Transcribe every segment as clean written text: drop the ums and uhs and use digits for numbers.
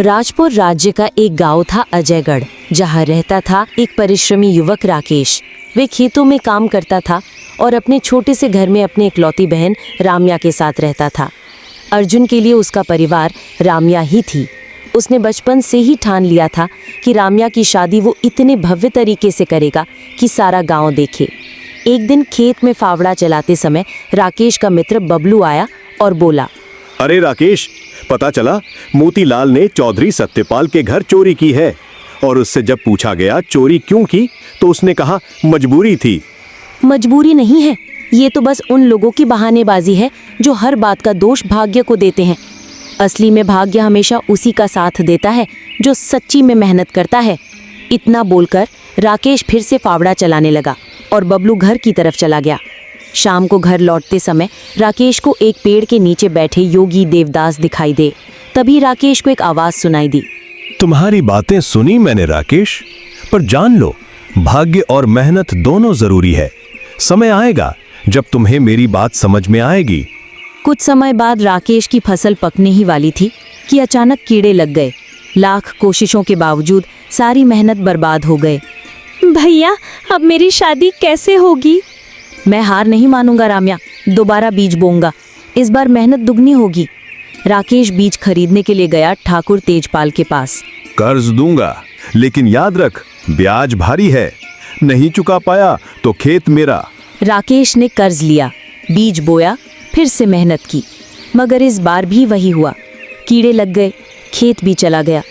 राजपुर राज्य का एक गांव था अजयगढ़, जहां रहता था एक परिश्रमी युवक राकेश। वे खेतों में काम करता था और अपने छोटे से घर में अपनी इकलौती बहन राम्या के साथ रहता था। अर्जुन के लिए उसका परिवार राम्या ही थी। उसने बचपन से ही ठान लिया था कि राम्या की शादी वो इतने भव्य तरीके से करेगा कि सारा गांव देखे। एक दिन खेत में फावड़ा चलाते समय राकेश का मित्र बबलू आया और बोला, अरे राकेश, पता चला मोतीलाल ने चौधरी सत्यपाल के घर चोरी की है। और उससे जब पूछा गया चोरी क्यों की तो उसने कहा मजबूरी थी। मजबूरी नहीं है, ये तो बस उन लोगों की बहानेबाजी है जो हर बात का दोष भाग्य को देते हैं। असली में भाग्य हमेशा उसी का साथ देता है जो सच्ची में मेहनत करता है। इतना बोलकर राकेश फिर से फावड़ा चलाने लगा और बबलू घर की तरफ चला गया। शाम को घर लौटते समय राकेश को एक पेड़ के नीचे बैठे योगी देवदास दिखाई दे। तभी राकेश को एक आवाज सुनाई दी, तुम्हारी बातें सुनी मैंने राकेश, पर जान लो भाग्य और मेहनत दोनों जरूरी है। समय आएगा जब तुम्हें मेरी बात समझ में आएगी। कुछ समय बाद राकेश की फसल पकने ही वाली थी कि अचानक कीड़े लग गए। लाख कोशिशों के बावजूद सारी मेहनत बर्बाद हो गए। भैया, अब मेरी शादी कैसे होगी? मैं हार नहीं मानूंगा राम्या, दोबारा बीज बोऊंगा। इस बार मेहनत दुगनी होगी। राकेश बीज खरीदने के लिए गया ठाकुर तेजपाल के पास। कर्ज दूंगा, लेकिन याद रख ब्याज भारी है। नहीं चुका पाया तो खेत मेरा। राकेश ने कर्ज लिया, बीज बोया, फिर से मेहनत की, मगर इस बार भी वही हुआ। कीड़े लग गए, खेत भी चला गया।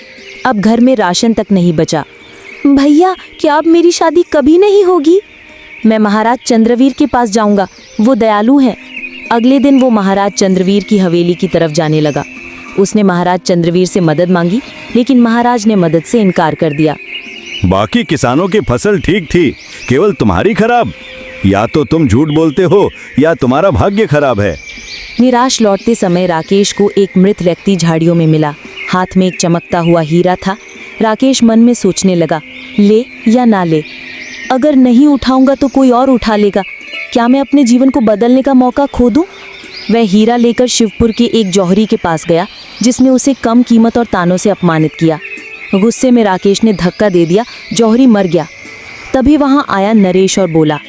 अब घर में राशन तक नहीं बचा। भैया, क्या अब मेरी शादी कभी नहीं होगी? मैं महाराज चंद्रवीर के पास जाऊंगा, वो दयालु हैं। अगले दिन वो महाराज चंद्रवीर की हवेली की तरफ जाने लगा। उसने महाराज चंद्रवीर से मदद मांगी, लेकिन महाराज ने मदद से इनकार कर दिया। बाकी किसानों की फसल ठीक थी, केवल तुम्हारी खराब। या तो तुम झूठ बोलते हो या तुम्हारा भाग्य खराब है। निराश लौटते समय राकेश को एक मृत व्यक्ति झाड़ियों में मिला। हाथ में एक चमकता हुआ हीरा था। राकेश मन में सोचने लगा, ले या ना ले। अगर नहीं उठाऊंगा तो कोई और उठा लेगा। क्या मैं अपने जीवन को बदलने का मौका खो दूं? वह हीरा लेकर शिवपुर के एक जौहरी के पास गया, जिसने उसे कम कीमत और तानों से अपमानित किया। गुस्से में राकेश ने धक्का दे दिया, जौहरी मर गया। तभी वहां आया नरेश और बोला,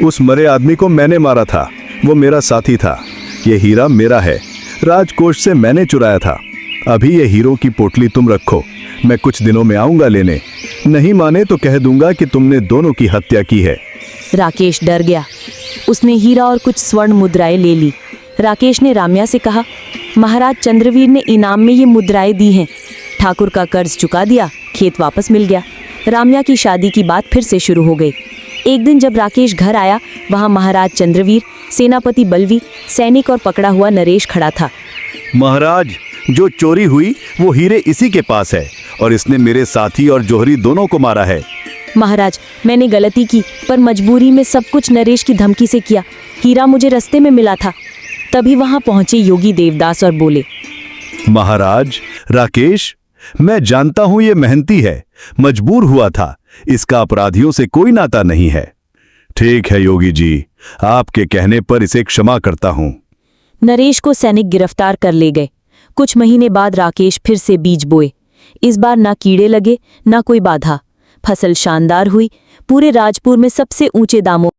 उस मरे आदमी को मैंने मारा था, वो मेरा साथी था। ये हीरा मेरा है, राजकोष से मैंने चुराया था। अभी ये हीरो की पोटली तुम रखो, मैं कुछ दिनों में आऊंगा लेने। नहीं माने तो कह दूंगा कि तुमने दोनों की हत्या की है। राकेश डर गया। उसने हीरा और कुछ स्वर्ण मुद्राएं ले ली। राकेश ने राम्या से कहा, महाराज चंद्रवीर ने इनाम में ये मुद्राएं दी हैं। ठाकुर का कर्ज चुका दिया, खेत वापस मिल गया। राम्या की शादी की बात फिर से शुरू हो गई। एक दिन जब राकेश घर आया, वहां महाराज चंद्रवीर, सेनापति बलवी, सैनिक और पकड़ा हुआ नरेश खड़ा था। महाराज, जो चोरी हुई वो हीरे इसी के पास है और इसने मेरे साथी और जौहरी दोनों को मारा है। महाराज, मैंने गलती की, पर मजबूरी में सब कुछ नरेश की धमकी से किया। हीरा मुझे रास्ते में मिला था। तभी वहां पहुंचे योगी देवदास और बोले, महाराज, राकेश, मैं जानता हूं ये मेहनती है, मजबूर हुआ था। इसका अपराधियों से कोई नाता नहीं है। ठीक है योगी जी, आपके कहने पर इसे क्षमा करता हूं। नरेश को सैनिक गिरफ्तार कर ले गए। कुछ महीने बाद राकेश फिर से बीज बोए। इस बार ना कीड़े लगे, ना कोई बाधा। फसल शानदार हुई। पूरे राजपुर में सबसे ऊंचे दामों